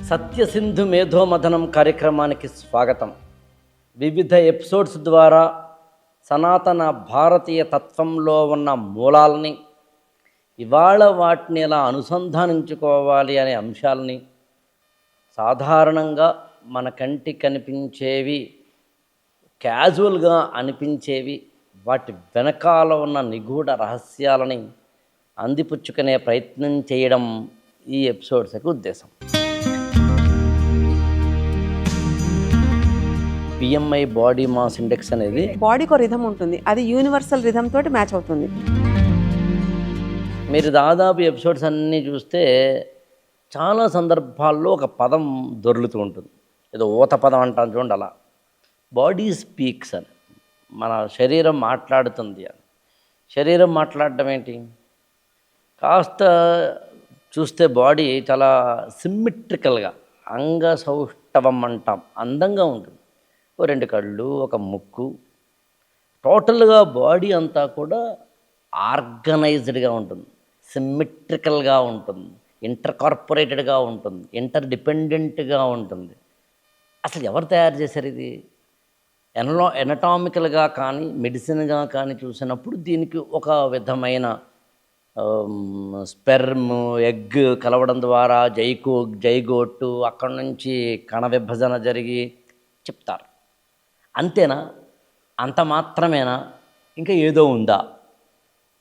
సత్యసింధు మేధోమథనం కార్యక్రమానికి స్వాగతం. వివిధ ఎపిసోడ్స్ ద్వారా సనాతన భారతీయ తత్వంలో ఉన్న మూలాలని, ఇవాళ వాటిని ఎలా అనుసంధానించుకోవాలి అనే అంశాలని, సాధారణంగా మన కంటికి కనిపించేవి, క్యాజువల్గా అనిపించేవి, వాటి వెనకాల ఉన్న నిగూఢ రహస్యాలని అందిపుచ్చుకునే ప్రయత్నం చేయడం ఈ ఎపిసోడ్స్కి ఉద్దేశం. పిఎంఐ బాడీ మాస్ ఇండెక్స్ అనేది బాడీకి రిథం ఉంటుంది, అది యూనివర్సల్ రిథమ్ తోటి మ్యాచ్ అవుతుంది. మీరు దాదాపు ఎపిసోడ్స్ అన్నీ చూస్తే చాలా సందర్భాల్లో ఒక పదం దొర్లుతూ ఉంటుంది. ఏదో ఊత పదం అంటాం చూడండి, అలా బాడీ స్పీక్స్ అని, మన శరీరం మాట్లాడుతుంది అని. శరీరం మాట్లాడడం ఏంటి? కాస్త చూస్తే బాడీ చాలా సిమ్మెట్రికల్గా, అంగసౌష్ఠవం అంటాం, అందంగా ఉంటుంది. ఓ రెండు కళ్ళు, ఒక ముక్కు, టోటల్గా బాడీ అంతా కూడా ఆర్గనైజ్డ్గా ఉంటుంది, సిమ్మెట్రికల్గా ఉంటుంది, ఇంటర్కార్పొరేటెడ్గా ఉంటుంది, ఇంటర్డిపెండెంట్గా ఉంటుంది. అసలు ఎవరు తయారు చేశారు ఇది? ఎనటామికల్గా కానీ మెడిసిన్గా కానీ చూసినప్పుడు దీనికి ఒక విధమైన స్పెర్మ్ ఎగ్ కలవడం ద్వారా జైగోటు, అక్కడి నుంచి కణ విభజన జరిగి చెప్తారు. అంతేనా? అంత మాత్రమేనా? ఇంకా ఏదో ఉందా?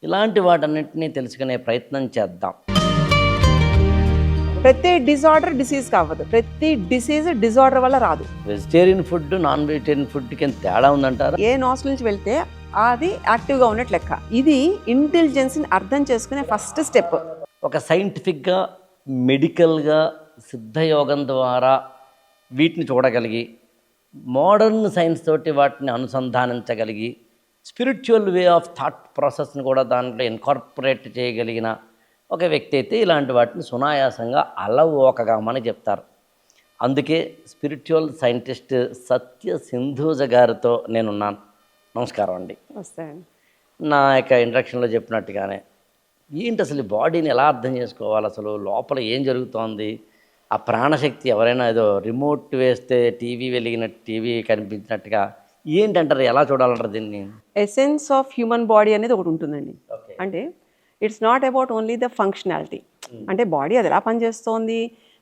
ఇలాంటి వాటన్నిటినీ తెలుసుకునే ప్రయత్నం చేద్దాం. ప్రతి డిజార్డర్ డిసీజ్ కావద్దు, ప్రతి డిసీజ్ డిజార్డర్ వల్ల రాదు. వెజిటేరియన్ ఫుడ్, నాన్ వెజిటేరియన్ ఫుడ్కి ఎంత తేడా ఉందంటారా? ఏ నాస్ నుంచి వెళ్తే అది యాక్టివ్గా ఉన్నట్టు లెక్క. ఇది ఇంటెలిజెన్స్ని అర్థం చేసుకునే ఫస్ట్ స్టెప్. ఒక సైంటిఫిక్గా, మెడికల్గా, సిద్ధయోగం ద్వారా వీటిని చూడగలిగి, మోడర్న్ సైన్స్ తోటి వాటిని అనుసంధానించగలిగి, స్పిరిచువల్ వే ఆఫ్ థాట్ ప్రాసెస్ని కూడా దాంట్లో ఇన్కార్పొరేట్ చేయగలిగిన ఒక వ్యక్తి అయితే ఇలాంటి వాటిని సునాయాసంగా అలవోకగామని చెప్తారు. అందుకే స్పిరిచువల్ సైంటిస్ట్ సత్య సింధూజ గారితో నేనున్నాను. నమస్కారం అండి. వస్తాయండి. నా యొక్క ఇంట్రడక్షన్లో చెప్పినట్టుగానే ఏంటి అసలు బాడీని ఎలా అర్థం చేసుకోవాలి, అసలు లోపల ఏం జరుగుతోంది, ఆ ప్రాణశక్తి ఎవరైనా ఏదో రిమోట్ వేస్తే టీవీ వెలిగినట్టు, టీవీ కనిపించినట్టుగా ఏంటంటారు, ఎలా చూడాలంటారు దీన్ని? ఎసెన్స్ ఆఫ్ హ్యూమన్ బాడీ అనేది ఒకటి ఉంటుందండి. అంటే it's not about only the functionality. అంటే బాడీ అది ఎలా పనిచేస్తోంది,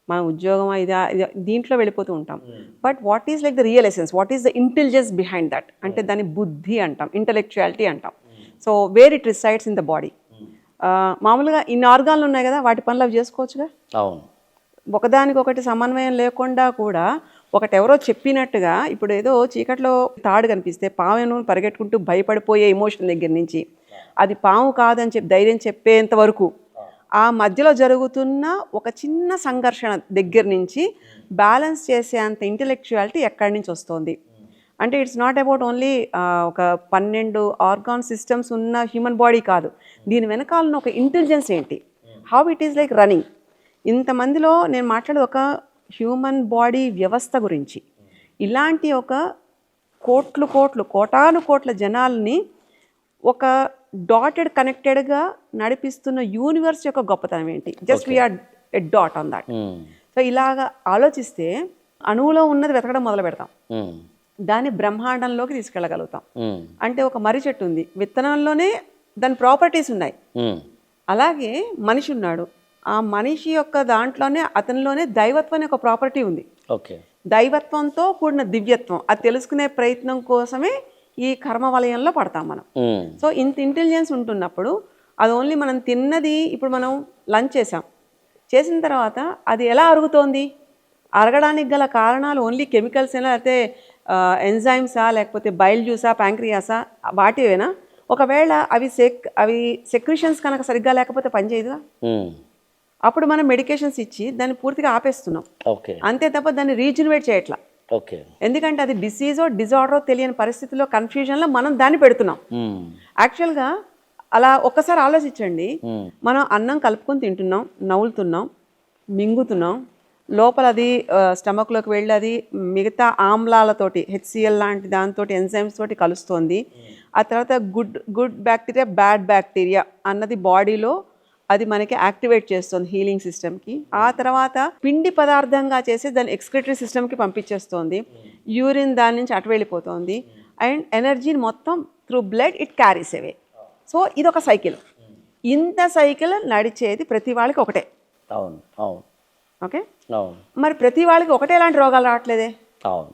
మన ఉద్యోగం ఇదా దీంట్లో వెళ్ళిపోతూ ఉంటాం. But what is like the real essence, what is the intelligence behind that, అంటే దాని బుద్ధి అంటాం, ఇంటలెక్చువాలిటీ అంటాం. So where it resides in the body. మామూలుగా ఇన్ని ఆర్గాన్లు ఉన్నాయి కదా, వాటి పనులు అవి చేసుకోవచ్చుగా. అవును. ఒకదానికొకటి సమన్వయం లేకుండా కూడా ఒకటి ఎవరో చెప్పినట్టుగా, ఇప్పుడు ఏదో చీకట్లో తాడు కనిపిస్తే పావును పరిగెట్టుకుంటూ భయపడిపోయే ఎమోషన్ దగ్గర నుంచి అది పాము కాదని చెప్పి ధైర్యం చెప్పేంత వరకు, ఆ మధ్యలో జరుగుతున్న ఒక చిన్న సంఘర్షణ దగ్గర నుంచి బ్యాలెన్స్ చేసేంత ఇంటెలెక్చువాలిటీ ఎక్కడి నుంచి వస్తుంది. అంటే ఇట్స్ నాట్ అబౌట్ ఓన్లీ ఒక 12 ఆర్గాన్ సిస్టమ్స్ ఉన్న హ్యూమన్ బాడీ కాదు, దీని వెనకాలన్న ఒక ఇంటెలిజెన్స్ ఏంటి, how it is like running. ఇంతమందిలో నేను మాట్లాడే ఒక హ్యూమన్ బాడీ వ్యవస్థ గురించి, ఇలాంటి ఒక కోటాను కోట్ల జనాల్ని ఒక డాటెడ్ కనెక్టెడ్గా నడిపిస్తున్న యూనివర్స్ యొక్క గొప్పతనం ఏంటి. Just we are a dot on that. So ఇలాగా ఆలోచిస్తే అణువులో ఉన్నది వెతకడం మొదలు పెడతాం, దాన్ని బ్రహ్మాండంలోకి తీసుకెళ్ళగలుగుతాం. అంటే ఒక మర్రి చెట్టు ఉంది, విత్తనంలోనే దాని ప్రాపర్టీస్ ఉన్నాయి. అలాగే మనిషి ఉన్నాడు, ఆ మనిషి యొక్క దాంట్లోనే, అతనిలోనే దైవత్వం అనే ఒక ప్రాపర్టీ ఉంది. దైవత్వంతో కూడిన దివ్యత్వం, అది తెలుసుకునే ప్రయత్నం కోసమే ఈ కర్మ వలయంలో పడతాం మనం. సో ఇంత ఇంటెలిజెన్స్ ఉంటున్నప్పుడు అది ఓన్లీ మనం తిన్నది, ఇప్పుడు మనం లంచ్ చేసిన తర్వాత అది ఎలా అరుగుతోంది, అరగడానికి గల కారణాలు ఓన్లీ కెమికల్స్ అయినా, లేకపోతే ఎంజైమ్సా, లేకపోతే బైల్ జ్యూసా, ప్యాంక్రియాసా, వాటివేనా? ఒకవేళ అవి సెక్రిషన్స్ కనుక సరిగ్గా లేకపోతే పనిచేయదుగా. అప్పుడు మనం మెడికేషన్స్ ఇచ్చి దాన్ని పూర్తిగా ఆపేస్తున్నాం, అంతే తప్ప దాన్ని రీజనరేట్ చేయట్లా. ఎందుకంటే అది డిసీజో డిజార్డరో తెలియని పరిస్థితిలో, కన్ఫ్యూజన్లో మనం దాన్ని పెడుతున్నాం. యాక్చువల్గా అలా ఒక్కసారి ఆలోచించండి, మనం అన్నం కలుపుకొని తింటున్నాం, నవ్వులుతున్నాం, మింగుతున్నాం, లోపల అది స్టమక్లోకి వెళ్ళి అది మిగతా ఆమ్లాలతోటి, HCl లాంటి దాంతో, ఎంజైమ్స్ తోటి కలుస్తోంది. ఆ తర్వాత గుడ్ బ్యాక్టీరియా, బ్యాడ్ బ్యాక్టీరియా అన్నది బాడీలో అది మనకి యాక్టివేట్ చేస్తుంది హీలింగ్ సిస్టమ్కి. ఆ తర్వాత పిండి పదార్థంగా చేసి దాన్ని ఎక్స్క్రిటరీ సిస్టమ్కి పంపించేస్తుంది. యూరిన్ దాని నుంచి అటు వెళ్ళిపోతుంది. అండ్ ఎనర్జీని మొత్తం through blood it carries away. So ఇది ఒక సైకిల్. ఇంత సైకిల్ నడిచేది ప్రతి వాళ్ళకి ఒకటే. అవును అవును ఓకే, అవును మరి ప్రతి వాళ్ళకి ఒకటే ఎలాంటి రోగాలు రావట్లేదే? అవును.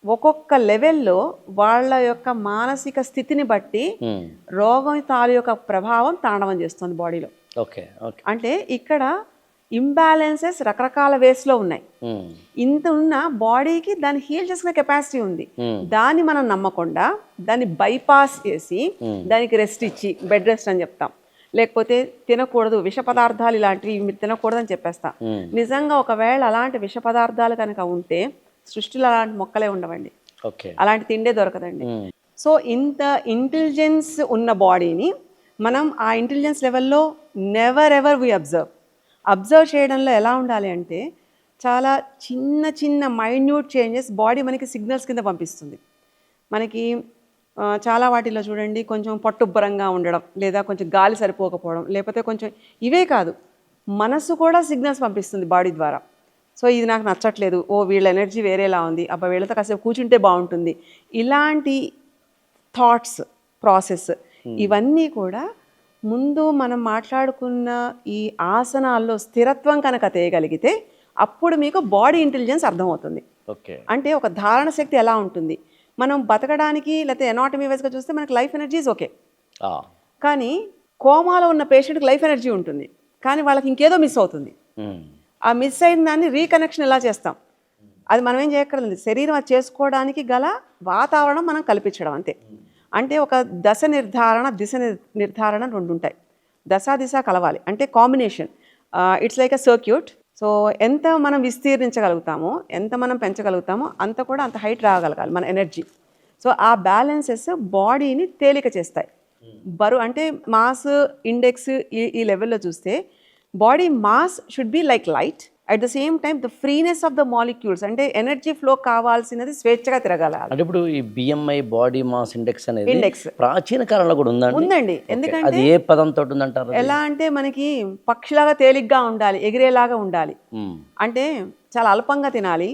ఒక్కొక్క లెవెల్లో వాళ్ళ యొక్క మానసిక స్థితిని బట్టి రోగం తాలూకా ప్రభావం తాండవం చేస్తుంది బాడీలో. Okay okay. అంటే ఇక్కడ ఇంబ్యాలెన్సెస్ రకరకాల వేస్లో ఉన్నాయి. ఇంత ఉన్న బాడీకి దాన్ని హీల్ చేసుకునే కెపాసిటీ ఉంది. దాన్ని మనం నమ్మకుండా దాన్ని బైపాస్ చేసి దానికి రెస్ట్ ఇచ్చి బెడ్ రెస్ట్ అని చెప్తాం, లేకపోతే తినకూడదు విష పదార్థాలు ఇలాంటివి మీరు తినకూడదని చెప్పేస్తాం. నిజంగా ఒకవేళ అలాంటి విష పదార్థాలు కనుక ఉంటే సృష్టిలో అలాంటి మొక్కలే ఉండవండి, అలాంటి తిండే దొరకదండి. సో ఇంత ఇంటెలిజెన్స్ ఉన్న బాడీని మనం ఆ ఇంటెలిజెన్స్ లెవెల్లో నెవర్ ఎవర్ వి అబ్జర్వ్ చేయడంలో ఎలా ఉండాలి అంటే చాలా చిన్న చిన్న మైన్యూట్ చేంజెస్ బాడీ మనకి సిగ్నల్స్ కింద పంపిస్తుంది. మనకి చాలా వాటిల్లో చూడండి, కొంచెం పట్టుబ్బరంగా ఉండడం, లేదా కొంచెం గాలి సరిపోకపోవడం, లేకపోతే కొంచెం ఇవే కాదు మనసు కూడా సిగ్నల్స్ పంపిస్తుంది బాడీ ద్వారా. సో ఇది నాకు నచ్చట్లేదు, ఓ వీళ్ళ ఎనర్జీ వేరేలా ఉంది, అబ్బా వీళ్ళతో కాసేపు కూర్చుంటే బాగుంటుంది, ఇలాంటి థాట్స్ ప్రాసెస్ ఇవన్నీ కూడా ముందు మనం మాట్లాడుకున్న ఈ ఆసనాల్లో స్థిరత్వం కనుక తేయగలిగితే అప్పుడు మీకు బాడీ ఇంటెలిజెన్స్ అర్థమవుతుంది. అంటే ఒక ధారణ శక్తి ఎలా ఉంటుంది, మనం బతకడానికి లేకపోతే ఎనాటమీ వైజ్గా చూస్తే మనకి లైఫ్ ఎనర్జీస్ ఓకే, కానీ కోమాలో ఉన్న పేషెంట్కి లైఫ్ ఎనర్జీ ఉంటుంది, కానీ వాళ్ళకి ఇంకేదో మిస్ అవుతుంది. ఆ మిస్ అయిన దాన్ని రీకనెక్షన్ ఎలా చేస్తాం, అది మనం ఏం చేయక్కర్లేదు, శరీరం అది చేసుకోవడానికి గల వాతావరణం మనం కల్పించడం అంతే. అంటే ఒక దశ నిర్ధారణ దిశ నిర్ధారణ రెండు ఉంటాయి. దశ దిశ కలవాలి అంటే combination, it's like a circuit. So ఎంత మనం విస్తీర్ణించగలుగుతామో, ఎంత మనం పెంచగలుగుతామో అంత కూడా అంత హైట్ రాగలగాలి మన ఎనర్జీ. సో ఆ బ్యాలెన్సెస్ బాడీని తేలిక చేస్తాయి. బరువు అంటే మాస్ ఇండెక్స్ ఈ లెవెల్లో చూస్తే body mass should be like light, at the same time the freeness of the molecules, అంటే ఎనర్జీ ఫ్లో కావాల్సినది స్వేచ్ఛగా తిరగలాలి. అంటే ఇప్పుడు ఈ బిఎంఐ బాడీ మాస్ ఇండెక్స్ అనేది ఇండెక్స్ ప్రాచీన కాలంలో కూడా ఉందండి. ఎందుకంటే అది ఏ పదంతో ఉందంటారు? ఎలా అంటే మనకి పక్షిలాగా తేలిగ్గా ఉండాలి, ఎగిరేలాగా ఉండాలి, అంటే చాలా అల్పంగా తినాలి,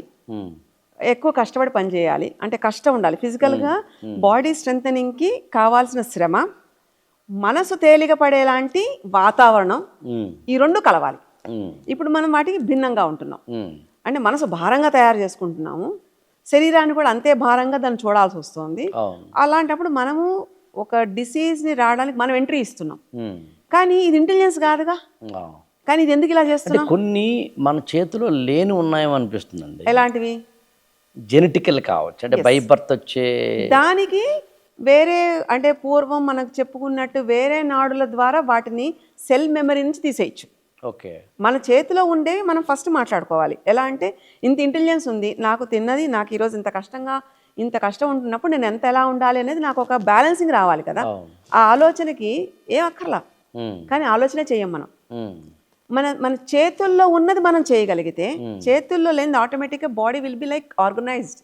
ఎక్కువ కష్టపడి పని చేయాలి, అంటే కష్టం ఉండాలి ఫిజికల్గా. బాడీ స్ట్రెంథనింగ్కి కావాల్సిన శ్రమ, మనసు తేలిక పడేలాంటి వాతావరణం, ఈ రెండు కలవాలి. ఇప్పుడు మనం వాటికి భిన్నంగా ఉంటున్నాం, అంటే మనసు భారంగా తయారు చేసుకుంటున్నాము, శరీరాన్ని కూడా అంతే భారంగా దాన్ని చూడాల్సి వస్తుంది. అలాంటప్పుడు మనము ఒక డిసీజ్ని రావడానికి మనం ఎంట్రీ ఇస్తున్నాం, కానీ ఇది ఇంటెలిజెన్స్ కాదుగా. కానీ ఇది ఎందుకు ఇలా చేస్తున్నాం? కొన్ని మన చేతిలో లేని ఉన్నాయేమో అనిపిస్తుందండి. ఎలాంటివి? జెనెటికల్ కావచ్చు, అంటే బై బర్త్ వచ్చే దానికి వేరే, అంటే పూర్వం మనకు చెప్పుకున్నట్టు వేరే నాడుల ద్వారా వాటిని సెల్ మెమరీ నుంచి తీసేయచ్చు. ఓకే, మన చేతిలో ఉండేవి మనం ఫస్ట్ మాట్లాడుకోవాలి. ఎలా అంటే ఇంత ఇంటెలిజెన్స్ ఉంది, నాకు తిన్నది, నాకు ఈరోజు ఇంత కష్టం ఉంటున్నప్పుడు నేను ఎంత ఎలా ఉండాలి అనేది నాకు ఒక బ్యాలెన్సింగ్ రావాలి కదా. ఆ ఆలోచనకి ఏం అక్కర్లా, కానీ ఆలోచనే చెయ్యం మనం. మన చేతుల్లో ఉన్నది మనం చేయగలిగితే, చేతుల్లో లేనిది ఆటోమేటిక్గా body will be like organized,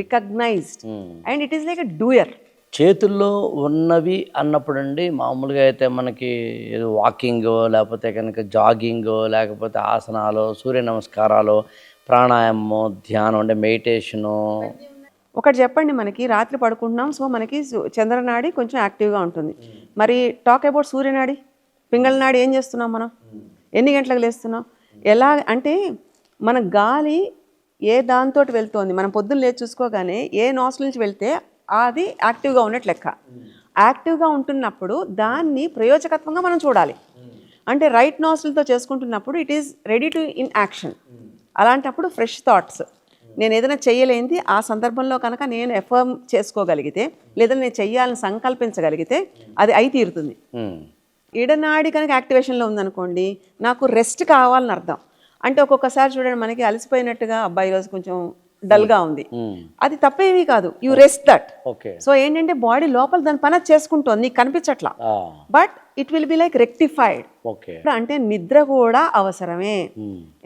recognized, and it is like a doer. చేతుల్లో ఉన్నవి అన్నప్పుడు అండి, మామూలుగా అయితే మనకి ఏదో వాకింగో, లేకపోతే కనుక జాగింగో, లేకపోతే ఆసనాలు, సూర్య నమస్కారాలు, ప్రాణాయామం, ధ్యానం, అంటే మెడిటేషను. ఒకటి చెప్పండి, మనకి రాత్రి పడుకుంటున్నాం, సో మనకి చంద్రనాడి కొంచెం యాక్టివ్గా ఉంటుంది. మరి టాక్ అబౌట్ సూర్యనాడి, పింగళ నాడి ఏం చేస్తున్నాం మనం? ఎన్ని గంటలకు లేస్తున్నాం? ఎలా అంటే మన గాలి ఏ దాంతో వెళ్తోంది, మనం పొద్దున్న లేచి చూసుకోగానే ఏ నాస్ట్రిల్ నుంచి వెళ్తే అది యాక్టివ్గా ఉన్నట్టు లెక్క. యాక్టివ్గా ఉంటున్నప్పుడు దాన్ని ప్రయోజకత్వంగా మనం చూడాలి. అంటే రైట్ నాస్ట్రిల్తో చేసుకుంటున్నప్పుడు it is ready to in action. అలాంటప్పుడు ఫ్రెష్ థాట్స్, నేను ఏదైనా చెయ్యలేనిది ఆ సందర్భంలో కనుక నేను ఎఫర్మ్ చేసుకోగలిగితే, లేదా నేను చెయ్యాలని సంకల్పించగలిగితే అది అయి తీరుతుంది. ఇడనాడి కనుక యాక్టివేషన్లో ఉందనుకోండి, నాకు రెస్ట్ కావాలని అర్థం. అంటే ఒక్కొక్కసారి చూడండి, మనకి అలసిపోయినట్టుగా అబ్బాయి ఈరోజు కొంచెం డల్గా ఉంది, అది తప్పేమీ కాదు, యూ రెస్ట్ దట్. సో ఏంటంటే బాడీ లోపల దాని పని చేసుకుంటుంది, నీకు కనిపించట్లా, but it will be like rectified. అంటే నిద్ర కూడా అవసరమే,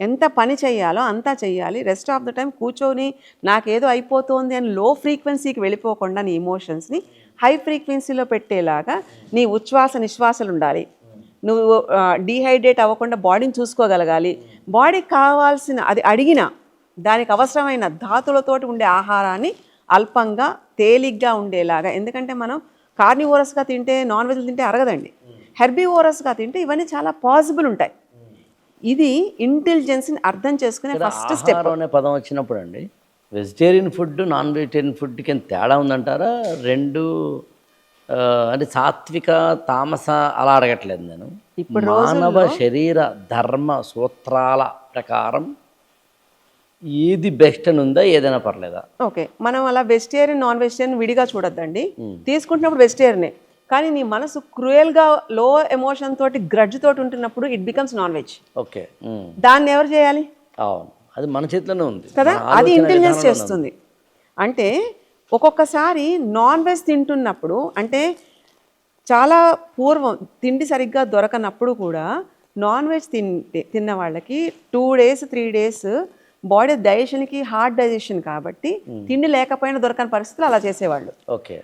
ఎంత పని చెయ్యాలో అంతా చెయ్యాలి. రెస్ట్ ఆఫ్ ద టైం కూర్చొని నాకేదో అయిపోతుంది అని లో ఫ్రీక్వెన్సీకి వెళ్ళిపోకుండా నీ ఇమోషన్స్ని హై ఫ్రీక్వెన్సీలో పెట్టేలాగా నీ ఉచ్ఛ్వాస నిశ్వాసలు ఉండాలి. నువ్వు డీహైడ్రేట్ అవ్వకుండా బాడీని చూసుకోగలగాలి, బాడీకి కావాల్సిన అది అడిగిన దానికి అవసరమైన ధాతులతోటి ఉండే ఆహారాన్ని అల్పంగా తేలిగ్గా ఉండేలాగా, ఎందుకంటే మనం కార్నివోరస్గా తింటే నాన్ వెజ్ తింటే అరగదండి, హెర్బివోరస్గా తింటే ఇవన్నీ చాలా పాసిబుల్ ఉంటాయి. ఇది ఇంటెలిజెన్స్ని అర్థం చేసుకునే ఫస్ట్ స్టెప్. ఆహారం అనే పదం వచ్చినప్పుడు అండి, వెజిటేరియన్ ఫుడ్ నాన్ వెజిటేరియన్ ఫుడ్కి ఎంత తేడా ఉందంటారా? రెండు అంటే సాత్విక తామస అలా అడగట్లేదు నేను. ఇప్పుడు మానవ శరీర ధర్మ సూత్రాల ప్రకారం ఏది బెస్ట్ అని ఉందా, ఏదైనా పర్లేదా? ఓకే, మనం అలా వెజిటేరియన్ నాన్ వెజిటేరియన్ విడిగా చూడొద్దండి. తీసుకుంటున్నప్పుడు వెజిటేరియనే, కానీ నీ మనసు క్రూయల్గా లో ఎమోషన్ తోటి గ్రడ్జ్ తోటి ఉంటున్నప్పుడు it becomes non veg. Okay, దాన్ని ఎవరు చేయాలి? అవును, అది మన చేతిలోనే ఉంది కదా, అది ఇంటెలిజెన్స్ చేస్తుంది. అంటే ఒక్కొక్కసారి నాన్ వెజ్ తింటున్నప్పుడు, అంటే చాలా పూర్వం తిండి సరిగ్గా దొరకనప్పుడు కూడా నాన్ వెజ్ తిన్న వాళ్ళకి 2 days 3 days బాడీ డైజెషన్కి హార్డ్ డైజెషన్ కాబట్టి తిండి లేకపోయినా దొరకని పరిస్థితులు అలా చేసేవాళ్ళు. Okay,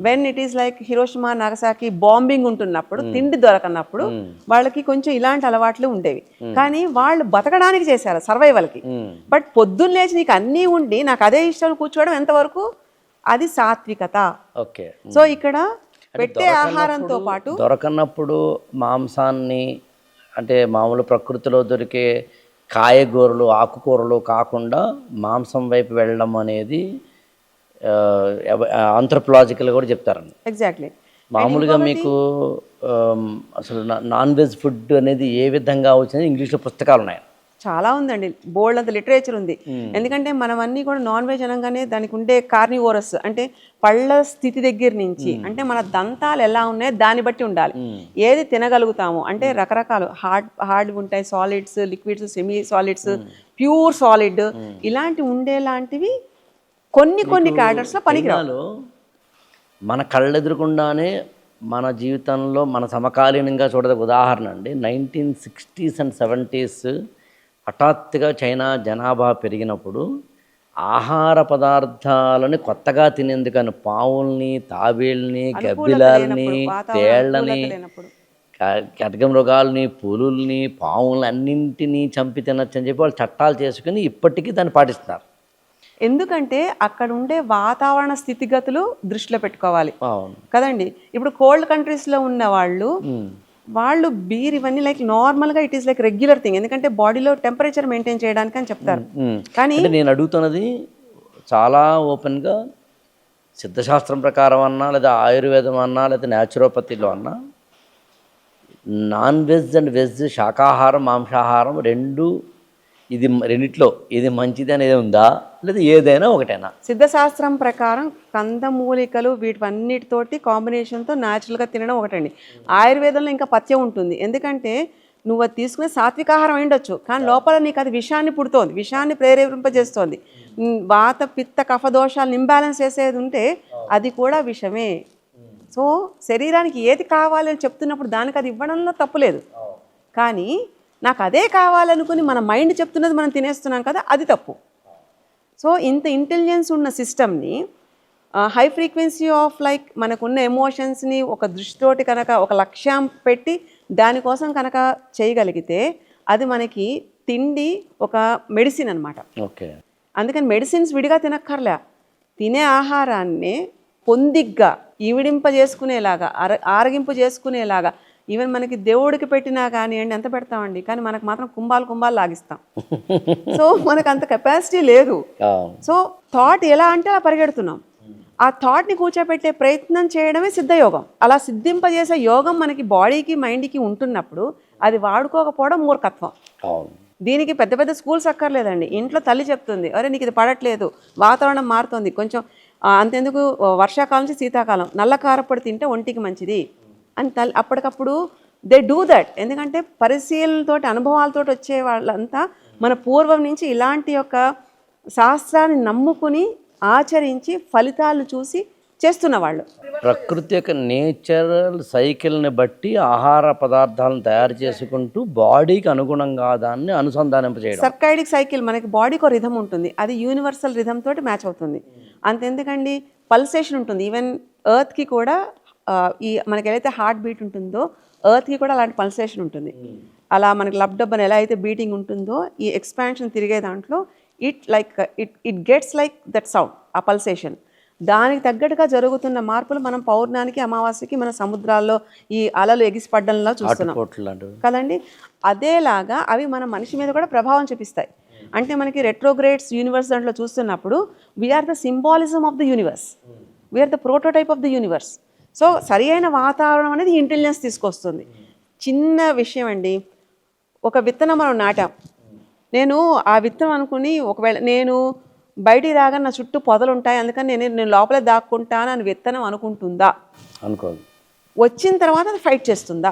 when it is like Hiroshima Nagasaki bombing ఉంటున్నప్పుడు తిండి దొరకనప్పుడు వాళ్ళకి కొంచెం ఇలాంటి అలవాట్లు ఉండేవి. కానీ వాళ్ళు బతకడానికి చేశారు, సర్వైవల్కి. బట్ పొద్దున్న లేచి నీకు అన్నీ ఉండి నాకు అదే ఇష్టం కూర్చోవడం ఎంతవరకు అది సాత్వికత? ఓకే, సో ఇక్కడ పెట్టే ఆహారంతో పాటు దొరకనప్పుడు మాంసాన్ని, అంటే మామూలు ప్రకృతిలో దొరికే కాయగూరలు ఆకుకూరలు కాకుండా మాంసం వైపు వెళ్ళడం అనేది ఆంథ్రోపలాజికల్ కూడా చెప్తారండి. ఎగ్జాక్ట్లీ. మామూలుగా మీకు అసలు నాన్ వెజ్ ఫుడ్ అనేది ఏ విధంగా వచ్చింది, ఇంగ్లీష్లో పుస్తకాలు ఉన్నాయి, చాలా ఉందండి, బోల్డ్ అంత లిటరేచర్ ఉంది. ఎందుకంటే మనం అన్నీ కూడా నాన్ వెజ్ అనగానే దానికి ఉండే కార్నివోరస్, అంటే పళ్ళ స్థితి దగ్గర నుంచి, అంటే మన దంతాలు ఎలా ఉన్నాయో దాన్ని బట్టి ఉండాలి ఏది తినగలుగుతాము. అంటే రకరకాలు హార్డ్ ఉంటాయి, solids, liquids, semi solids, pure solid, ఇలాంటి ఉండేలాంటివి కొన్ని క్యాడర్స్లో పనికిరాలు. మన కళ్ళెదురకుండానే మన జీవితంలో మన సమకాలీనంగా చూడదగ్గ ఉదాహరణ అండి, 1960s and 70s హఠాత్తుగా చైనా జనాభా పెరిగినప్పుడు ఆహార పదార్థాలని కొత్తగా తినేందుకని పావుల్ని, తాబేళ్ళని, గబ్బిలాల్ని, తేళ్లని, ఖడ్గమృగాల్ని, పులుల్ని, పావుల్ని అన్నింటినీ చంపి తినచ్చు అని చెప్పి వాళ్ళు చట్టాలు చేసుకుని ఇప్పటికీ దాన్ని పాటిస్తున్నారు. ఎందుకంటే అక్కడ ఉండే వాతావరణ స్థితిగతులు దృష్టిలో పెట్టుకోవాలి కదండి. ఇప్పుడు కోల్డ్ కంట్రీస్లో ఉన్న వాళ్ళు బీర్ ఇవన్నీ లైక్ నార్మల్గా it is like regular thing, ఎందుకంటే బాడీలో టెంపరేచర్ మెయింటైన్ చేయడానికి అని చెప్తారు. కానీ నేను అడుగుతున్నది చాలా ఓపెన్గా, సిద్ధశాస్త్రం ప్రకారం అన్నా, లేదా ఆయుర్వేదం అన్నా, లేదా న్యాచురోపతిలో అన్నా, నాన్ వెజ్ అండ్ వెజ్, శాకాహారం మాంసాహారం రెండిట్లో ఇది మంచిది అనేది ఉందా, లేదా ఏదైనా ఒకటేనా? సిద్ధశాస్త్రం ప్రకారం కందమూలికలు వీటన్నిటితోటి కాంబినేషన్తో న్యాచురల్గా తినడం ఒకటండి. ఆయుర్వేదంలో ఇంకా పథ్యం ఉంటుంది, ఎందుకంటే నువ్వు అది తీసుకునే సాత్వికాహారం అయిండొచ్చు, కానీ లోపల నీకు అది విషాన్ని పుడుతోంది, విషాన్ని ప్రేరేపింపజేస్తోంది. వాత పిత్త కఫ దోషాలను ఇంబ్యాలెన్స్ చేసేది ఉంటే అది కూడా విషమే. సో శరీరానికి ఏది కావాలని చెప్తున్నప్పుడు దానికి అది ఇవ్వడంలో తప్పులేదు, కానీ నాకు అదే కావాలనుకుని మన మైండ్ చెప్తున్నది మనం తినేస్తున్నాం కదా, అది తప్పు. సో ఇంత ఇంటెలిజెన్స్ ఉన్న సిస్టమ్ని హై ఫ్రీక్వెన్సీ ఆఫ్ లైక్ మనకున్న ఎమోషన్స్ని ఒక దృష్టితోటి కనుక ఒక లక్ష్యం పెట్టి దానికోసం కనుక చేయగలిగితే అది మనకి తిండి ఒక మెడిసిన్ అనమాట. ఓకే, అందుకని మెడిసిన్స్ విడిగా తినక్కర్లే, తినే ఆహారాన్ని పొందిగ్గా ఈవిడింపజేసుకునేలాగా ఆరగింపు చేసుకునేలాగా, ఈవెన్ మనకి దేవుడికి పెట్టినా కానివ్వండి ఎంత పెడతామండి, కానీ మనకు మాత్రం కుంభాలు లాగిస్తాం. సో మనకు అంత కెపాసిటీ లేదు. సో థాట్ ఎలా అంటే అలా పరిగెడుతున్నాం, ఆ థాట్ని కూర్చోబెట్టే ప్రయత్నం చేయడమే సిద్ధయోగం. అలా సిద్ధింపజేసే యోగం మనకి బాడీకి మైండ్కి ఉంటున్నప్పుడు అది వాడుకోకపోవడం మూర్ఖత్వం. దీనికి పెద్ద పెద్ద స్కూల్స్ అక్కర్లేదండి, ఇంట్లో తల్లి చెప్తుంది, అరే నీకు ఇది పడట్లేదు, వాతావరణం మారుతుంది కొంచెం, అంతెందుకు వర్షాకాలం నుంచి శీతాకాలం నల్ల కారపొడి తింటే ఒంటికి మంచిది అని అప్పటికప్పుడు దే డూ దట్. ఎందుకంటే పరిశీలనతోటి అనుభవాలతోటి వచ్చే వాళ్ళంతా మన పూర్వం నుంచి ఇలాంటి యొక్క శాస్త్రాన్ని నమ్ముకుని ఆచరించి ఫలితాలను చూసి చేస్తున్న వాళ్ళు. ప్రకృతి యొక్క నేచురల్ సైకిల్ని బట్టి ఆహార పదార్థాలను తయారు చేసుకుంటూ బాడీకి అనుగుణంగా దాన్ని అనుసంధానింపజేయడం. సర్కైడిక్ సైకిల్ మనకి బాడీకి ఒక రిథం ఉంటుంది, అది యూనివర్సల్ రిథమ్ తోటి మ్యాచ్ అవుతుంది. అంతెందుకండి పల్సేషన్ ఉంటుంది, ఈవెన్ ఎర్త్కి కూడా ఈ మనకి ఏదైతే హార్ట్ బీట్ ఉంటుందో ఎర్త్కి కూడా అలాంటి పల్సేషన్ ఉంటుంది. అలా మనకి లబ్డబ్ అని ఎలా అయితే బీటింగ్ ఉంటుందో ఈ ఎక్స్పాన్షన్ తిరిగే దాంట్లో it gets like that sound, ఆ పల్సేషన్. దానికి తగ్గట్టుగా జరుగుతున్న మార్పులు మనం పౌర్ణానికి అమావాస్యకి మన సముద్రాల్లో ఈ అలలు ఎగిసిపడ్డంలా చూస్తున్నాం కదండి. అదేలాగా అవి మన మనిషి మీద కూడా ప్రభావం చూపిస్తాయి. అంటే మనకి రెట్రోగ్రేడ్స్ యూనివర్స్ దాంట్లో చూస్తున్నప్పుడు we are the symbolism of the universe, we are the prototype of the universe. So సరి అయిన వాతావరణం అనేది ఇంటెలిజెన్స్ తీసుకొస్తుంది. చిన్న విషయం అండి, ఒక విత్తనం మనం నాటాం, నేను ఆ విత్తనం అనుకుని ఒకవేళ నేను బయటికి రాగా నా చుట్టూ పొదలు ఉంటాయి అందుకని నేను లోపలే దాక్కుంటాను అని విత్తనం అనుకుంటుందా? అనుకోదు. వచ్చిన తర్వాత అది ఫైట్ చేస్తుందా?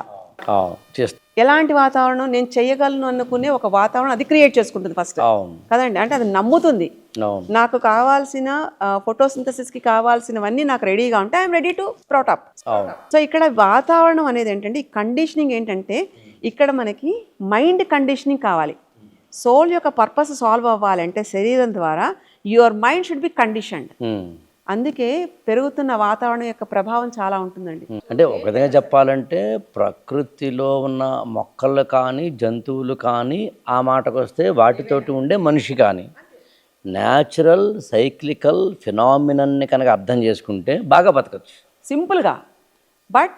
ఎలాంటి వాతావరణం నేను చేయగలను అనుకునే ఒక వాతావరణం అది క్రియేట్ చేసుకుంటుంది ఫస్ట్ కదండి. అంటే అది నమ్ముతుంది నాకు కావాల్సిన ఫోటోసింథసిస్కి కావాల్సినవన్నీ నాకు రెడీగా ఉంటే ఐఎమ్ రెడీ టు ప్రోటాప్. సో ఇక్కడ వాతావరణం అనేది ఏంటంటే ఈ కండిషనింగ్ ఏంటంటే ఇక్కడ మనకి మైండ్ కండిషనింగ్ కావాలి. సోల్ యొక్క పర్పస్ సాల్వ్ అవ్వాలంటే శరీరం ద్వారా your mind should be conditioned. అందుకే పెరుగుతున్న వాతావరణం యొక్క ప్రభావం చాలా ఉంటుందండి. అంటే ఒక విధంగా చెప్పాలంటే ప్రకృతిలో ఉన్న మొక్కలు కానీ జంతువులు కానీ ఆ మాటకు వస్తే వాటితోటి ఉండే మనిషి కానీ న్యాచురల్ సైక్లికల్ ఫినామినన్ని కనుక అర్థం చేసుకుంటే బాగా బతకచ్చు సింపుల్గా. బట్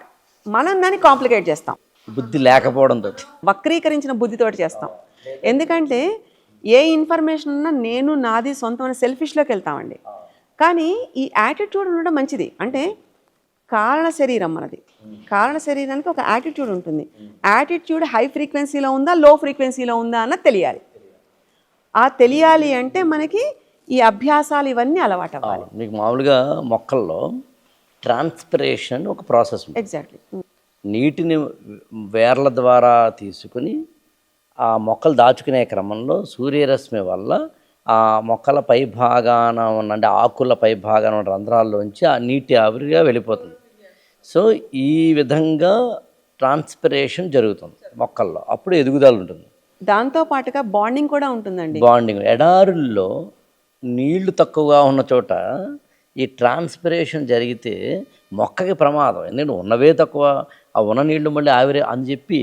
మనం దాన్ని కాంప్లికేట్ చేస్తాం బుద్ధి లేకపోవడంతో, వక్రీకరించిన బుద్ధితోటి చేస్తాం. ఎందుకంటే ఏ ఇన్ఫర్మేషన్ ఉన్నా నేను నాది సొంతమైన సెల్ఫిష్లోకి వెళ్తామండి. కానీ ఈ యాటిట్యూడ్ ఉండడం మంచిది. అంటే కారణ శరీరం మనది, కారణ శరీరానికి ఒక యాటిట్యూడ్ ఉంటుంది. యాటిట్యూడ్ హై ఫ్రీక్వెన్సీలో ఉందా లో ఫ్రీక్వెన్సీలో ఉందా అన్నది తెలియాలి. ఆ తెలియాలి అంటే మనకి ఈ అభ్యాసాలు ఇవన్నీ అలవాటు అవ్వాలి. మీకు మామూలుగా మొక్కల్లో ట్రాన్స్పిరేషన్ ఒక ప్రాసెస్ ఉంది. ఎగ్జాక్ట్లీ. నీటిని వేర్ల ద్వారా తీసుకుని ఆ మొక్కలు దాచుకునే క్రమంలో సూర్యరశ్మి వల్ల ఆ మొక్కల పై భాగాన ఉన్న అంటే ఆకుల పై భాగాన ఉన్న రంధ్రాల్లోంచి ఆ నీటి ఆవిరిగా వెళ్ళిపోతుంది. సో ఈ విధంగా ట్రాన్స్పిరేషన్ జరుగుతుంది మొక్కల్లో, అప్పుడు ఎదుగుదల ఉంటుంది. దాంతో పాటుగా బాండింగ్ కూడా ఉంటుందండి. బాండింగ్ ఎడారుల్లో నీళ్లు తక్కువగా ఉన్న చోట ఈ ట్రాన్స్పిరేషన్ జరిగితే మొక్కకి ప్రమాదం. ఎందుకంటే ఉన్నవే తక్కువ, ఆ ఉన్న నీళ్లు మళ్ళీ ఆవిరి అని చెప్పి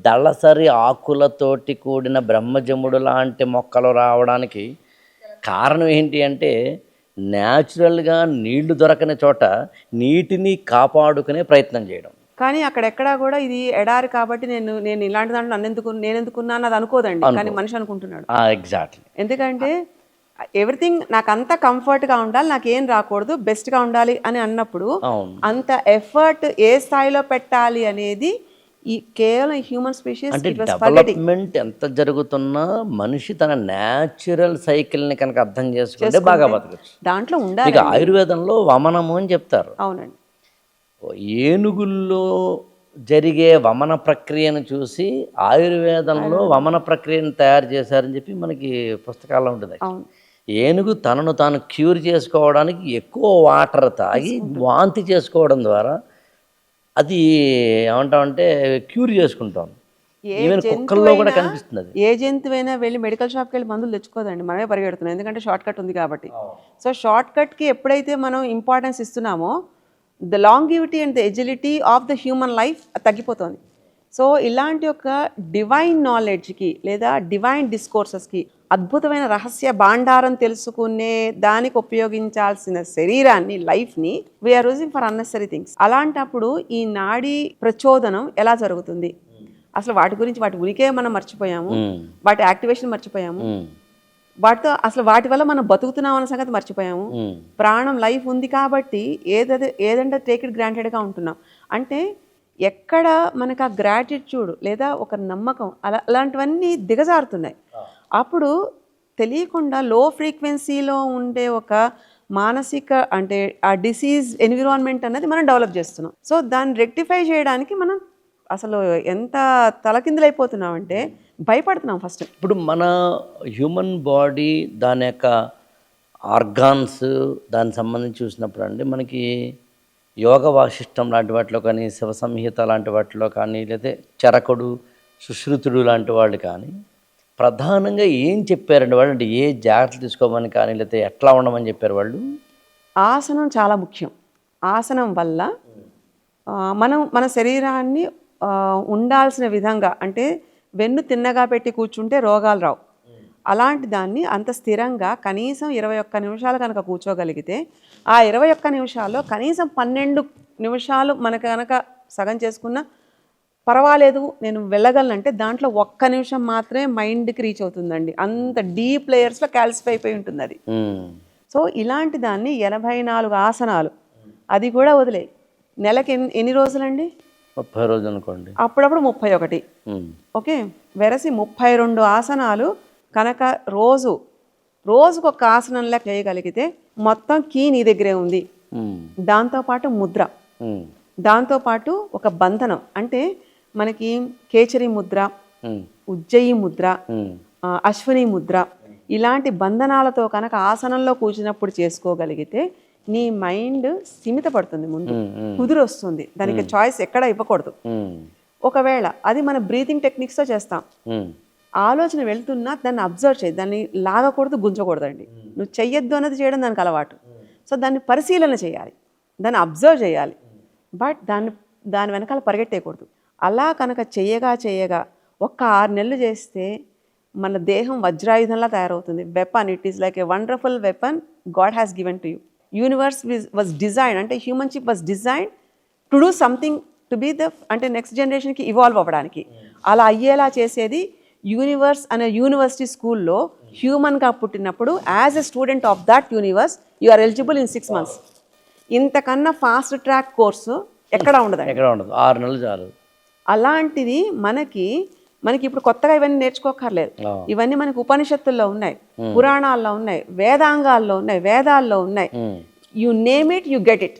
దళసరి ఆకులతోటి కూడిన బ్రహ్మజముడు లాంటి మొక్కలు రావడానికి కారణం ఏంటి అంటే న్యాచురల్గా నీళ్లు దొరకని చోట నీటిని కాపాడుకునే ప్రయత్నం చేయడం. కానీ అక్కడెక్కడా కూడా ఇది ఎడారి కాబట్టి నేను ఇలాంటి దాంట్లో నేను ఎందుకున్నాను అది అనుకోదండి, కానీ మనిషి అనుకుంటున్నాడు. ఎగ్జాక్ట్లీ. ఎందుకంటే ఎవ్రీథింగ్ నాకు అంత కంఫర్ట్గా ఉండాలి, నాకు ఏం రాకూడదు, బెస్ట్గా ఉండాలి అని అన్నప్పుడు అంత ఎఫర్ట్ ఏ స్థాయిలో పెట్టాలి అనేది ఈ కేవలం హ్యూమన్ స్పీషీస్. అంటే డెవలప్మెంట్ ఎంత జరుగుతున్నా మనిషి తన న్యాచురల్ సైకిల్ని కనుక అర్థం చేసుకుంటే బాగా బతకచ్చు. దాంట్లో ఉండాలి. ఇక ఆయుర్వేదంలో వమనము అని చెప్తారు. అవునండి. ఏనుగుల్లో జరిగే వమన ప్రక్రియను చూసి ఆయుర్వేదంలో వమన ప్రక్రియను తయారు చేశారని చెప్పి మనకి పుస్తకాల్లో ఉంటుంది. ఏనుగు తనను తాను క్యూర్ చేసుకోవడానికి ఎక్కువ వాటర్ తాగి వాంతి చేసుకోవడం ద్వారా అది ఏమంటామంటే క్యూర్ చేసుకుంటాం. ఈవెన్ కుక్కల్లో కూడా కనిపిస్తుంది. ఏ జంతువైనా వెళ్ళి మెడికల్ షాప్కి వెళ్ళి మందులు తెచ్చుకోదండి, మనమే పరిగెడుతున్నాం, ఎందుకంటే షార్ట్ కట్ ఉంది కాబట్టి. సో షార్ట్ కట్కి ఎప్పుడైతే మనం ఇంపార్టెన్స్ ఇస్తున్నామో the longevity and the agility of the human life తగ్గిపోతుంది. సో ఇలాంటి ఒక డివైన్ నాలెడ్జ్కి లేదా డివైన్ డిస్కోర్సెస్కి అద్భుతమైన రహస్య భాండారం తెలుసుకునే దానికి ఉపయోగించాల్సిన శరీరాన్ని, లైఫ్ని we are using for unnecessary things. అలాంటప్పుడు ఈ నాడీ ప్రచోదనం ఎలా జరుగుతుంది? అసలు వాటి గురించి, వాటి ఉనికే మనం మర్చిపోయాము, వాటి యాక్టివేషన్ మర్చిపోయాము, వాటితో అసలు వాటి వల్ల మనం బతుకుతున్నాం అన్న సంగతి మర్చిపోయాము. ప్రాణం, లైఫ్ ఉంది కాబట్టి ఏదంటే టేక్ ఇట్ గ్రాంటెడ్గా ఉంటున్నాం. అంటే ఎక్కడ మనకు ఆ గ్రాటిట్యూడ్ లేదా ఒక నమ్మకం అలాంటివన్నీ దిగజారుతున్నాయి. అప్పుడు తెలియకుండా లో ఫ్రీక్వెన్సీలో ఉండే ఒక మానసిక అంటే ఆ డిసీజ్ ఎన్విరాన్మెంట్ అన్నది మనం డెవలప్ చేస్తున్నాం. సో దాన్ని రెక్టిఫై చేయడానికి మనం అసలు ఎంత తలకిందులైపోతున్నామంటే భయపడుతున్నాం ఫస్ట్. ఇప్పుడు మన హ్యూమన్ బాడీ దాని యొక్క ఆర్గాన్స్ దానికి సంబంధించి చూసినప్పుడు అండి మనకి యోగ వాసిష్టం లాంటి వాటిలో కానీ, శివ సంహిత లాంటి వాటిలో కానీ, లేదా చరకుడు, సుశ్రుతుడు లాంటి వాళ్ళు కానీ ప్రధానంగా ఏం చెప్పారండి వాళ్ళు? అంటే ఏ జాగ్రత్తలు తీసుకోమని కానీ, లేకపోతే ఎట్లా ఉండమని చెప్పారు వాళ్ళు? ఆసనం చాలా ముఖ్యం. ఆసనం వల్ల మనం మన శరీరాన్ని ఉండాల్సిన విధంగా, అంటే వెన్ను తిన్నగా పెట్టి కూర్చుంటే రోగాలు రావు. అలాంటి దాన్ని అంత స్థిరంగా కనీసం 21 నిమిషాలు కనుక కూర్చోగలిగితే, ఆ 21 నిమిషాల్లో కనీసం 12 నిమిషాలు మనకు కనుక సగం చేసుకున్న పర్వాలేదు నేను వెళ్ళగలనంటే దాంట్లో 1 నిమిషం మాత్రమే మైండ్కి రీచ్ అవుతుందండి. అంత డీప్ లేయర్స్లో క్యాల్సిఫై అయిపోయి ఉంటుంది అది. సో ఇలాంటి దాన్ని 84 ఆసనాలు, అది కూడా వదిలేయి. నెలకి ఎన్ని రోజులండి? 30 రోజులు అనుకోండి, అప్పుడప్పుడు 31. ఓకే, వెరసి 32 ఆసనాలు కనుక రోజుకు ఒక ఆసనంలా చేయగలిగితే మొత్తం కీ నీ దగ్గరే ఉంది. దాంతోపాటు ముద్ర, దాంతోపాటు ఒక బంధనం, అంటే మనకి కేచరి ముద్ర, ఉజ్జయి ముద్ర, అశ్విని ముద్ర, ఇలాంటి బంధనాలతో కనుక ఆసనంలో కూర్చున్నప్పుడు చేసుకోగలిగితే నీ మైండ్ స్థిమిత పడుతుంది, ముందు కుదిరొస్తుంది. దానికి చాయిస్ ఎక్కడ ఇవ్వకూడదు. ఒకవేళ అది మన బ్రీతింగ్ టెక్నిక్స్తో చేస్తాం, ఆలోచన వెళ్తున్నా దాన్ని అబ్జర్వ్ చేయి, దాన్ని లాగకూడదు, గుంజకూడదండి. నువ్వు చెయ్యొద్దు అన్నది చేయడం దానికి అలవాటు. సో దాన్ని పరిశీలన చేయాలి, దాన్ని అబ్జర్వ్ చేయాలి, బట్ దాని వెనకాల పరిగెట్టేయకూడదు. అలా కనుక చేయగా ఒక్క 6 నెలలు చేస్తే మన దేహం వజ్రాయుధంలా తయారవుతుంది. Weapon, it is like a wonderful weapon God has given to you. Universe was design, అంటే human ship was design to do something, to be the, అంటే నెక్స్ట్ జనరేషన్కి ఇవాల్వ్ అవ్వడానికి. అలా అయ్యేలా చేసేది యూనివర్స్ అనే యూనివర్సిటీ స్కూల్లో హ్యూమన్గా పుట్టినప్పుడు as a student of that universe you are eligible in 6 months. ఇంతకన్నా ఫాస్ట్ ట్రాక్ కోర్సు ఎక్కడ ఉండదు, 6 నెలలు చాలు. అలాంటిది మనకి ఇప్పుడు కొత్తగా ఇవన్నీ నేర్చుకోకర్లేదు. ఇవన్నీ మనకి ఉపనిషత్తుల్లో ఉన్నాయి, పురాణాల్లో ఉన్నాయి, వేదాంగాల్లో ఉన్నాయి, వేదాల్లో ఉన్నాయి. You name it, you get it.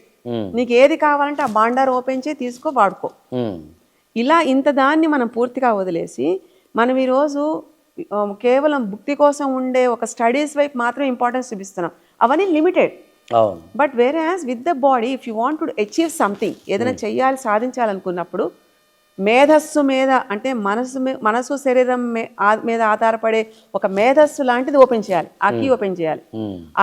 నీకు ఏది కావాలంటే ఆ బాండార్ ఓపెన్ చేసి తీసుకో, వాడుకో. ఇలా ఇంత దాన్ని మనం పూర్తిగా వదిలేసి మనం ఈరోజు కేవలం భుక్తి కోసం ఉండే ఒక స్టడీస్ వైపు మాత్రం ఇంపార్టెన్స్ చూపిస్తున్నాం. అవన్నీ లిమిటెడ్. బట్ వేరే as with the body, if you want to achieve something, ఏదైనా చెయ్యాలి, సాధించాలనుకున్నప్పుడు మేధస్సు మీద, అంటే మనసు శరీరం మీద ఆధారపడే ఒక మేధస్సు లాంటిది ఓపెన్ చేయాలి. ఆ కీ ఓపెన్ చేయాలి.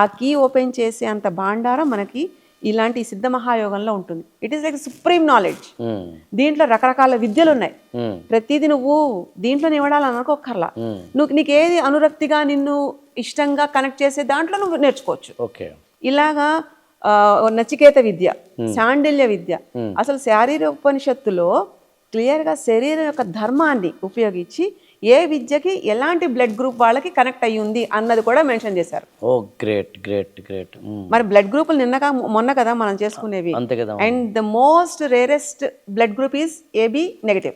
ఆ కీ ఓపెన్ చేసే అంత భాండారం మనకి ఇలాంటి సిద్ధ మహాయోగంలో ఉంటుంది. It is like supreme knowledge. దీంట్లో రకరకాల విద్యలు ఉన్నాయి. ప్రతిదీ నువ్వు దీంట్లో నివడాలని అనుకోకర్లా. నీకు ఏది అనురక్తిగా, నిన్ను ఇష్టంగా కనెక్ట్ చేసే దాంట్లో నువ్వు నేర్చుకోవచ్చు. ఇలాగా నచికేత విద్య, శాండిల్య విద్య, అసలు శారీర ఉపనిషత్తులో క్లియర్గా శరీరం యొక్క ధర్మాన్ని ఉపయోగించి ఏ విద్యకి ఎలాంటి బ్లడ్ గ్రూప్ వాళ్ళకి కనెక్ట్ అయ్యి ఉంది అన్నది కూడా మెన్షన్ చేశారు. Oh great great great. మరి బ్లడ్ గ్రూపులు మొన్న కదా మనం చేసుకునేవి. And the most rarest blood group is AB negative.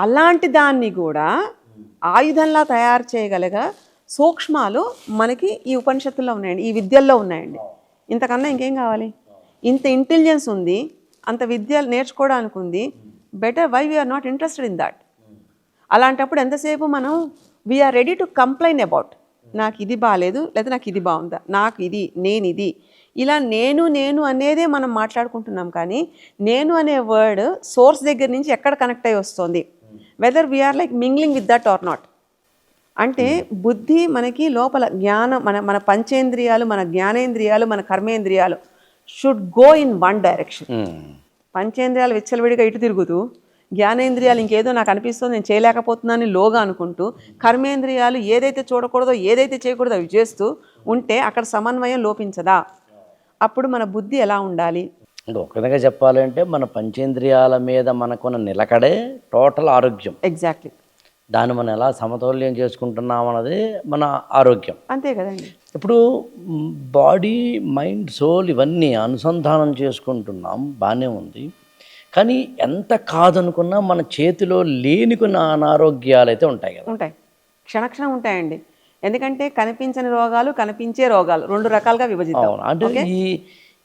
అలాంటి దాన్ని కూడా ఆయుధంలా తయారు చేయగలిగ సూక్ష్మాలు మనకి ఈ ఉపనిషత్తుల్లో ఉన్నాయండి, ఈ విద్యల్లో ఉన్నాయండి. ఇంతకన్నా ఇంకేం కావాలి? ఇంత ఇంటెలిజెన్స్ ఉంది, అంత విద్య నేర్చుకోవడానికి ఉంది. Better why we are not interested in that. అలాంటప్పుడు ఎంతసేపు మనం we are ready to complain about, నాకు ఇది బాగాలేదు, లేదా నాకు ఇది బాగుందా, నాకు ఇది, నేను ఇది, ఇలా నేను అనేదే మనం మాట్లాడుకుంటున్నాం. కానీ నేను అనే వర్డ్ సోర్స్ దగ్గర నుంచి ఎక్కడ కనెక్ట్ అయ్యి వస్తుంది, whether we are like mingling with that or not. అంటే బుద్ధి మనకి లోపల జ్ఞానం, మన పంచేంద్రియాలు, మన జ్ఞానేంద్రియాలు, మన కర్మేంద్రియాలు should go in one direction. పంచేంద్రియాలు విచ్చలవిడిగా ఇటు తిరుగుతూ, జ్ఞానేంద్రియాలు ఇంకేదో నాకు అనిపిస్తుంది నేను చేయలేకపోతున్నాను లోగా అనుకుంటూ, కర్మేంద్రియాలు ఏదైతే చూడకూడదో ఏదైతే చేయకూడదో అవి చేస్తూ ఉంటే అక్కడ సమన్వయం లోపించదా? అప్పుడు మన బుద్ధి ఎలా ఉండాలి? అంటే ఒక విధంగా చెప్పాలంటే మన పంచేంద్రియాల మీద మనకున్న నిలకడే టోటల్ ఆరోగ్యం. ఎగ్జాక్ట్లీ. దాన్ని మనం ఎలా సమతౌల్యం చేసుకుంటున్నాం అన్నది మన ఆరోగ్యం. అంతే కదండి. ఇప్పుడు బాడీ, మైండ్, సోల్ ఇవన్నీ అనుసంధానం చేసుకుంటున్నాం, బాగానే ఉంది. కానీ ఎంత కాదనుకున్నా మన చేతిలో లేని కొన్ని అనారోగ్యాలు అయితే ఉంటాయి కదా. ఉంటాయి, క్షణక్షణం ఉంటాయండి. ఎందుకంటే కనిపించని రోగాలు, కనిపించే రోగాలు 2 రకాలుగా విభజిస్తాం. అంటే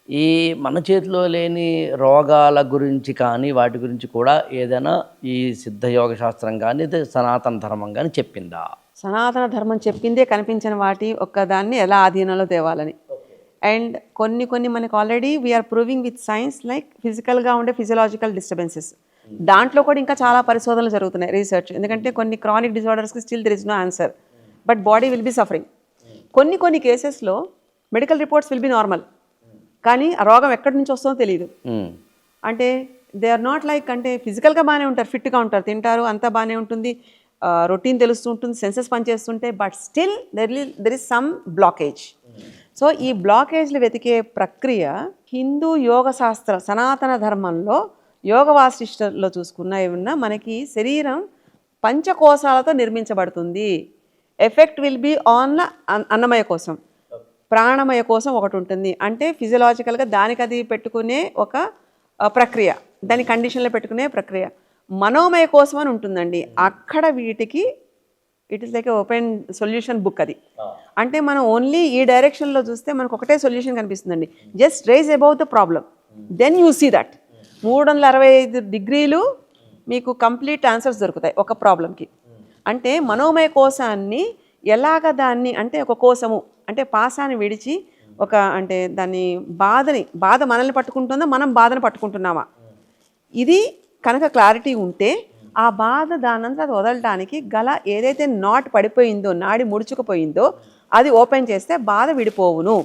ఈ మన చేతిలో లేని రోగాల గురించి కానీ వాటి గురించి కూడా ఏదైనా ఈ సిద్ధయోగ శాస్త్రం కానీ సనాతన ధర్మం కానీ చెప్పిందా? సనాతన ధర్మం చెప్పిందే కనిపించిన వాటి ఒక్కదాన్ని ఎలా ఆధీనంలో తేవాలని. అండ్ కొన్ని మనకు already we are proving with science, like ఫిజికల్గా ఉండే ఫిజియలాజికల్ డిస్టర్బెన్సెస్. దాంట్లో కూడా ఇంకా చాలా పరిశోధనలు జరుగుతున్నాయి, రీసెర్చ్. ఎందుకంటే కొన్ని క్రానిక్ డిజార్డర్స్కి still there is no answer, but body will be suffering. కొన్ని కేసెస్లో medical reports will be normal, కానీ ఆ రోగం ఎక్కడి నుంచి వస్తుందో తెలియదు. అంటే దే ఆర్ నాట్ లైక్ అంటే ఫిజికల్గా బాగానే ఉంటారు, ఫిట్గా ఉంటారు, తింటారు, అంతా బాగానే ఉంటుంది, రొటీన్ తెలుస్తూ ఉంటుంది, సెన్సెస్ పనిచేస్తుంటే, but still there is some blockage. So ఈ బ్లాకేజ్లు వెతికే ప్రక్రియ హిందూ యోగ శాస్త్ర సనాతన ధర్మంలో యోగ వాసిష్టలో చూసుకున్నా ఏమన్నా మనకి శరీరం పంచకోశాలతో నిర్మించబడుతుంది. ఎఫెక్ట్ విల్ బీ ఆన్ అన్నమయ కోసం, ప్రాణమయ కోసం ఒకటి ఉంటుంది. అంటే ఫిజియలాజికల్గా దానికి అది పెట్టుకునే ఒక ప్రక్రియ, దాని కండిషన్లో పెట్టుకునే ప్రక్రియ. మనోమయ కోసం అని ఉంటుందండి. అక్కడ వీటికి it is like open solution book అది. అంటే మనం ఓన్లీ ఈ డైరెక్షన్లో చూస్తే మనకు ఒకటే సొల్యూషన్ కనిపిస్తుందండి. Just rise about the problem, then you see that 365 డిగ్రీలు మీకు కంప్లీట్ ఆన్సర్స్ దొరుకుతాయి ఒక ప్రాబ్లంకి. అంటే మనోమయ కోశాన్ని ఎలాగ దాన్ని అంటే ఒక కోసము అంటే పాసాన్ని విడిచి ఒక అంటే దాన్ని బాధ మనల్ని పట్టుకుంటుందా, మనం బాధను పట్టుకుంటున్నామా, ఇది కనుక క్లారిటీ ఉంటే ఆ బాధ దానంతా అది వదలడానికి గల ఏదైతే నాట్ పడిపోయిందో, నాడి ముడుచుకుపోయిందో అది ఓపెన్ చేస్తే బాధ విడిపోవును.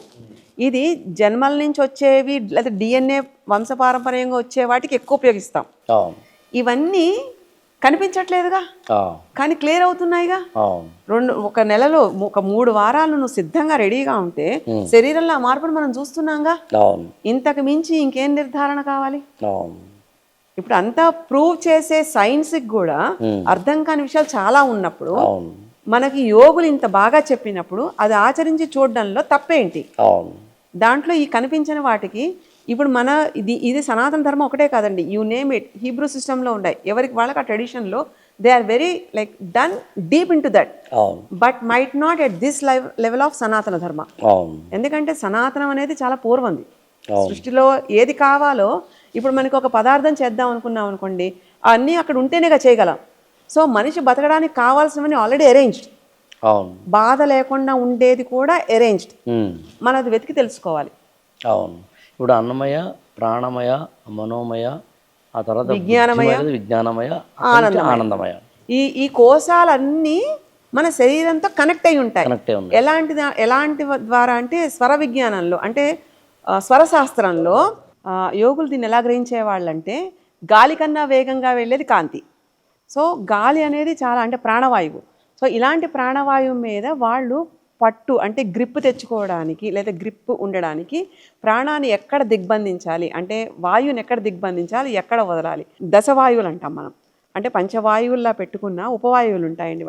ఇది జన్మల నుంచి వచ్చేవి లేదా DNA వంశపారంపర్యంగా వచ్చే వాటికి ఎక్కువ ఉపయోగిస్తాం. ఇవన్నీ కనిపించట్లేదుగా, కానీ క్లియర్ అవుతున్నాయిగా. ఒక నెలలో ఒక 3 వారాలు నువ్వు సిద్ధంగా రెడీగా ఉంటే శరీరంలో ఆ మార్పును మనం చూస్తున్నాంగా. ఇంతకు మించి ఇంకేం నిర్ధారణ కావాలి? ఇప్పుడు అంతా ప్రూవ్ చేసే సైన్స్కి కూడా అర్థం కాని విషయాలు చాలా ఉన్నప్పుడు మనకి యోగులు ఇంత బాగా చెప్పినప్పుడు అది ఆచరించి చూడడంలో తప్పేంటి? దాంట్లో ఈ కనిపించిన వాటికి ఇప్పుడు మన ఇది సనాతన ధర్మం ఒకటే కాదండి, యూ నేమ్ ఇట్, హీబ్రూ సిస్టంలో ఉన్నాయి, ఎవరికి వాళ్ళకి ఆ ట్రెడిషన్లో they are very like done deep into that, but might not at this level of Sanatana Dharma. ఎందుకంటే సనాతనం అనేది చాలా పూర్వంది. సృష్టిలో ఏది కావాలో ఇప్పుడు మనకి ఒక పదార్థం చేద్దాం అనుకున్నాం అనుకోండి, అన్నీ అక్కడ ఉంటేనేగా చేయగలం. సో మనిషి బతకడానికి కావాల్సినవన్నీ ఆల్రెడీ అరేంజ్డ్, బాధ లేకుండా ఉండేది కూడా అరేంజ్డ్, మనం అది వెతికి తెలుసుకోవాలి. అవును. ఇప్పుడు అన్నమయ, ప్రాణమయ, మనోమయ, ఆ తర్వాత విజ్ఞానమయ, ఆనందమయ, ఈ కోశాలన్నీ మన శరీరంతో కనెక్ట్ అయి ఉంటాయి. ఎలాంటి ద్వారా అంటే స్వర విజ్ఞానంలో అంటే స్వరశాస్త్రంలో యోగులు దీన్ని ఎలా గ్రహించేవాళ్ళంటే గాలి కన్నా వేగంగా వెళ్ళేది కాంతి. సో గాలి అనేది చాలా అంటే ప్రాణవాయువు. సో ఇలాంటి ప్రాణవాయువు మీద వాళ్ళు పట్టు అంటే గ్రిప్ తెచ్చుకోవడానికి లేదా గ్రిప్ ఉండడానికి ప్రాణాన్ని ఎక్కడ దిగ్బంధించాలి అంటే వాయువుని ఎక్కడ దిగ్బంధించాలి, ఎక్కడ వదలాలి, దశవాయువులు అంటాం మనం. అంటే పంచవాయువుల్లా పెట్టుకున్న ఉపవాయువులు ఉంటాయండి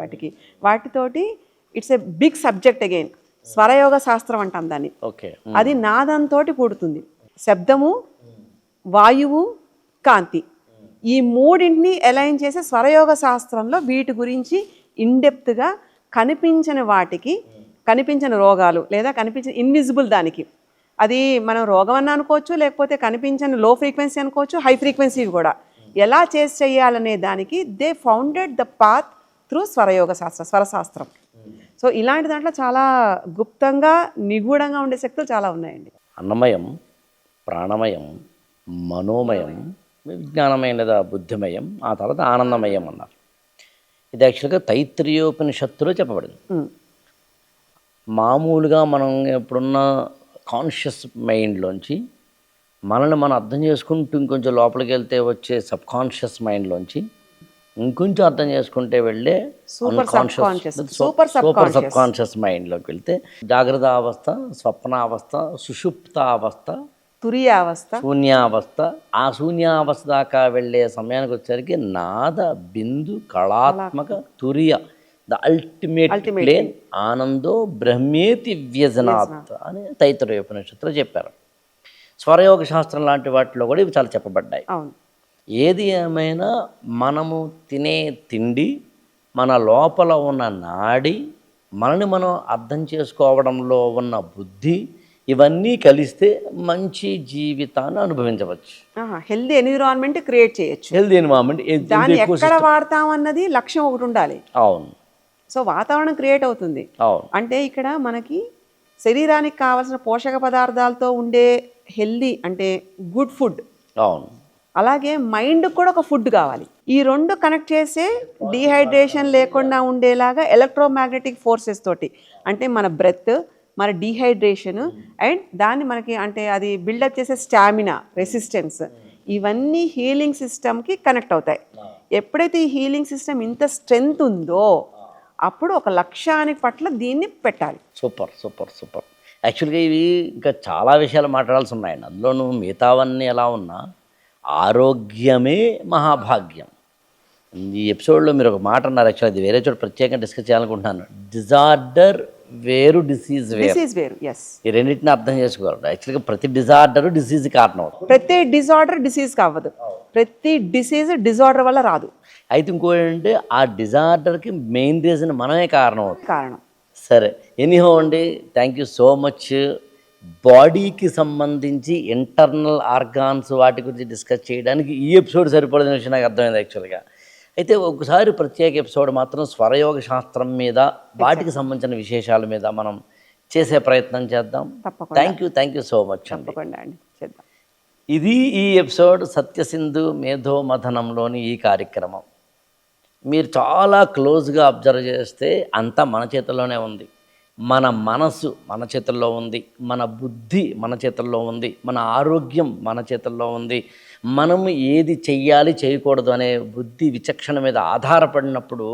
వాటితోటి it's a big subject again. స్వరయోగ శాస్త్రం అంటాం దాన్ని. అది నాదంతో కూడుతుంది. శబ్దము, వాయువు, కాంతి, ఈ మూడింటిని అలైన్ చేసే స్వరయోగ శాస్త్రంలో వీటి గురించి ఇన్డెప్త్గా కనిపించని వాటికి, కనిపించిన రోగాలు లేదా కనిపించిన ఇన్విజిబుల్ దానికి, అది మనం రోగం అని అనుకోవచ్చు, లేకపోతే కనిపించని లో ఫ్రీక్వెన్సీ అనుకోవచ్చు, హై ఫ్రీక్వెన్సీ కూడా ఎలా చేయాలనే దానికి they founded the path through స్వరయోగ శాస్త్రం, స్వరశాస్త్రం. సో ఇలాంటి దాంట్లో చాలా గుప్తంగా నిగూఢంగా ఉండే శక్తులు చాలా ఉన్నాయండి. అన్నమయం, ప్రాణమయం, మనోమయం, విజ్ఞానమయం లేదా బుద్ధిమయం, ఆ తర్వాత ఆనందమయం అన్నారు. ఇది యాక్చువల్గా తైత్రీయోపనిషత్తులో చెప్పబడింది. మామూలుగా మనం ఎప్పుడున్న కాన్షియస్ మైండ్లోంచి మనల్ని మనం అర్థం చేసుకుంటూ ఇంకొంచెం లోపలికి వెళ్తే వచ్చే సబ్ కాన్షియస్ మైండ్లోంచి ఇంకొంచెం అర్థం చేసుకుంటే వెళ్ళే సూపర్ సబ్ కాన్షియస్ మైండ్లోకి వెళ్తే జాగ్రత్త అవస్థ, స్వప్నావస్థ, సుషుప్తావస్థ, తురియావస్థ, శూన్యావస్థ. ఆ శూన్యావస్థ దాకా వెళ్ళే సమయానికి వచ్చేసరికి నాద బిందు కళాత్మక తురియ, ద అల్టిమేట్ ప్లేన్, ఆనందో బ్రహ్మేతి వ్యజనాత్ అని తైత్రీయోపనిషత్తులో చెప్పారు. స్వరయోగ శాస్త్రం లాంటి వాటిలో కూడా ఇవి చాలా చెప్పబడ్డాయి. ఏది ఏమైనా మనము తినే తిండి, మన లోపల ఉన్న నాడి, మనని మనం అర్థం చేసుకోవడంలో ఉన్న బుద్ధి, ఇవన్నీ కలిస్తే మంచి జీవితాన్ని అనుభవించవచ్చు. హెల్దీ ఎన్విరాన్మెంట్ క్రియేట్ చేయొచ్చు. హెల్దీ ఎన్విరాన్మెంట్ దాన్ని ఎక్కడ వాడతాం అన్నది లక్ష్యం ఒకటి ఉండాలి. అవును. సో వాతావరణం క్రియేట్ అవుతుంది. అంటే ఇక్కడ మనకి శరీరానికి కావాల్సిన పోషక పదార్థాలతో ఉండే హెల్దీ అంటే గుడ్ ఫుడ్, అవును, అలాగే మైండ్కి కూడా ఒక ఫుడ్ కావాలి. ఈ రెండు కనెక్ట్ చేసే డీహైడ్రేషన్ లేకుండా ఉండేలాగా ఎలక్ట్రోమాగ్నెటిక్ ఫోర్సెస్ తోటి అంటే మన బ్రెత్, మన డీహైడ్రేషన్ అండ్ దాన్ని మనకి అంటే అది బిల్డప్ చేసే స్టామినా, రెసిస్టెన్స్, ఇవన్నీ హీలింగ్ సిస్టమ్కి కనెక్ట్ అవుతాయి. ఎప్పుడైతే ఈ హీలింగ్ సిస్టమ్ ఇంత స్ట్రెంగ్త్ ఉందో అప్పుడు ఒక లక్ష్యానికి పట్ల దీన్ని పెట్టాలి. Super super super. యాక్చువల్గా ఇవి ఇంకా చాలా విషయాలు మాట్లాడాల్సి ఉన్నాయండి. అందులోనూ మిగతావన్నీ ఎలా ఉన్నా ఆరోగ్యమే మహాభాగ్యం. ఈ ఎపిసోడ్లో మీరు ఒక మాట అన్నారు, యాక్చువల్ అది వేరే చోట ప్రత్యేకంగా డిస్కస్ చేయాలనుకుంటున్నాను. డిజార్డర్ వేరు, డిసీజ్ వేరు. డిసీజ్ వేరు. ఎస్, ఈ రెండింటిని అర్థం చేసుకోవాలి. యాక్చువల్గా ప్రతి డిజార్డరు డిసీజ్ కారణం అవుతుంది. ప్రతి డిజార్డర్ డిసీజ్ కావదు, ప్రతి డిసీజ్ డిజార్డర్ వల్ల రాదు. అయితే ఇంకోటి ఏంటంటే ఆ డిజార్డర్కి మెయిన్ రీజన్ మనమే కారణం అవుతుంది. కారణం. సరే, ఎనీహో అండి, థ్యాంక్ యూ సో మచ్. బాడీకి సంబంధించి ఇంటర్నల్ ఆర్గాన్స్ వాటి గురించి డిస్కస్ చేయడానికి ఈ ఎపిసోడ్ సరిపడదని విషయం నాకు అర్థమైంది యాక్చువల్గా. అయితే ఒకసారి ప్రత్యేక ఎపిసోడ్ మాత్రం స్వరయోగ శాస్త్రం మీద, వాటికి సంబంధించిన విశేషాల మీద మనం చేసే ప్రయత్నం చేద్దాం. తప్పకుండా. థ్యాంక్ యూ సో మచ్ అండి. తప్పకుండా అండి, చేద్దాం. ఇది ఈ ఎపిసోడ్ సత్యసింధు మేధోమథనంలోని ఈ కార్యక్రమం. మీరు చాలా క్లోజ్గా అబ్జర్వ్ చేస్తే అంతా మన చేతుల్లోనే ఉంది. మన మనసు మన చేతుల్లో ఉంది, మన బుద్ధి మన చేతుల్లో ఉంది, మన ఆరోగ్యం మన చేతుల్లో ఉంది. మనం ఏది చెయ్యాలి చేయకూడదు అనే బుద్ధి విచక్షణ మీద ఆధారపడినప్పుడు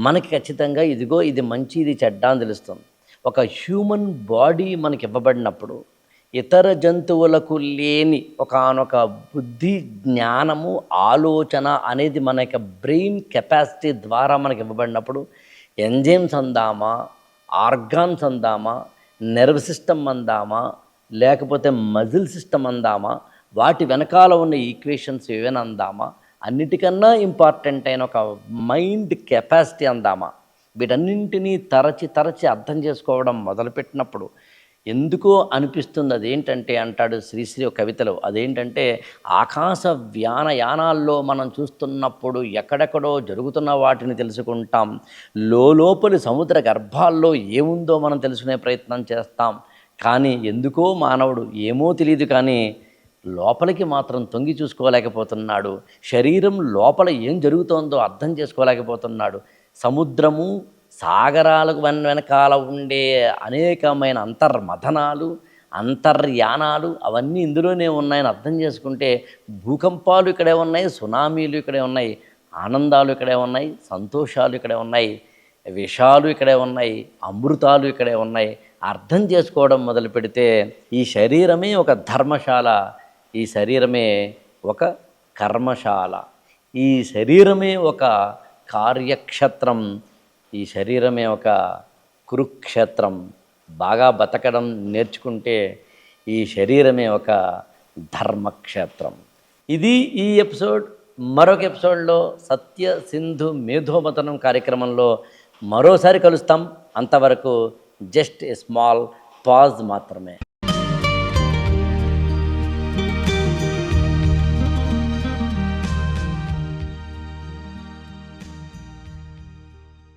మనకి ఖచ్చితంగా ఇదిగో ఇది మంచి ఇది చెడ్డ అని తెలుస్తుంది. ఒక హ్యూమన్ బాడీ మనకి ఇవ్వబడినప్పుడు ఇతర జంతువులకు లేని ఒకానొక బుద్ధి, జ్ఞానము, ఆలోచన అనేది మన యొక్క బ్రెయిన్ కెపాసిటీ ద్వారా మనకి ఇవ్వబడినప్పుడు ఎంజైమ్స్ అందామా, ఆర్గాన్స్ అందామా, నెర్వ్ సిస్టమ్ అందామా, లేకపోతే మజిల్ సిస్టమ్ అందామా, వాటి వెనకాల ఉన్న ఈక్వేషన్స్ ఏవైనా అందామా, అన్నిటికన్నా ఇంపార్టెంట్ అయిన ఒక మైండ్ కెపాసిటీ అందామా, వీటన్నింటినీ తరచి అర్థం చేసుకోవడం మొదలుపెట్టినప్పుడు ఎందుకో అనిపిస్తుంది. అదేంటంటే అంటాడు శ్రీశ్రీ ఒక కవితలో, అదేంటంటే ఆకాశ యానాల్లో మనం చూస్తున్నప్పుడు ఎక్కడెక్కడో జరుగుతున్న వాటిని తెలుసుకుంటాం, లోపలి సముద్ర గర్భాల్లో ఏముందో మనం తెలుసుకునే ప్రయత్నం చేస్తాం. కానీ ఎందుకో మానవుడు ఏమో తెలియదు కానీ లోపలికి మాత్రం తొంగి చూసుకోలేకపోతున్నాడు. శరీరం లోపల ఏం జరుగుతోందో అర్థం చేసుకోలేకపోతున్నాడు. సముద్రము, సాగరాలకు వెనకాల ఉండే అనేకమైన అంతర్మథనాలు, అంతర్యానాలు అవన్నీ ఇందులోనే ఉన్నాయని అర్థం చేసుకుంటే భూకంపాలు ఇక్కడే ఉన్నాయి, సునామీలు ఇక్కడే ఉన్నాయి, ఆనందాలు ఇక్కడే ఉన్నాయి, సంతోషాలు ఇక్కడే ఉన్నాయి, విషాలు ఇక్కడే ఉన్నాయి, అమృతాలు ఇక్కడే ఉన్నాయి. అర్థం చేసుకోవడం మొదలు పెడితే ఈ శరీరమే ఒక ధర్మశాల, ఈ శరీరమే ఒక కర్మశాల, ఈ శరీరమే ఒక కార్యక్షేత్రం, ఈ శరీరమే ఒక కురుక్షేత్రం. బాగా బతకడం నేర్చుకుంటే ఈ శరీరమే ఒక ధర్మక్షేత్రం. ఇది ఈ ఎపిసోడ్. మరొక ఎపిసోడ్లో సత్య సింధు మేధోమథనం కార్యక్రమంలో మరోసారి కలుస్తాం. అంతవరకు జస్ట్ ఏ స్మాల్ పాజ్ మాత్రమే.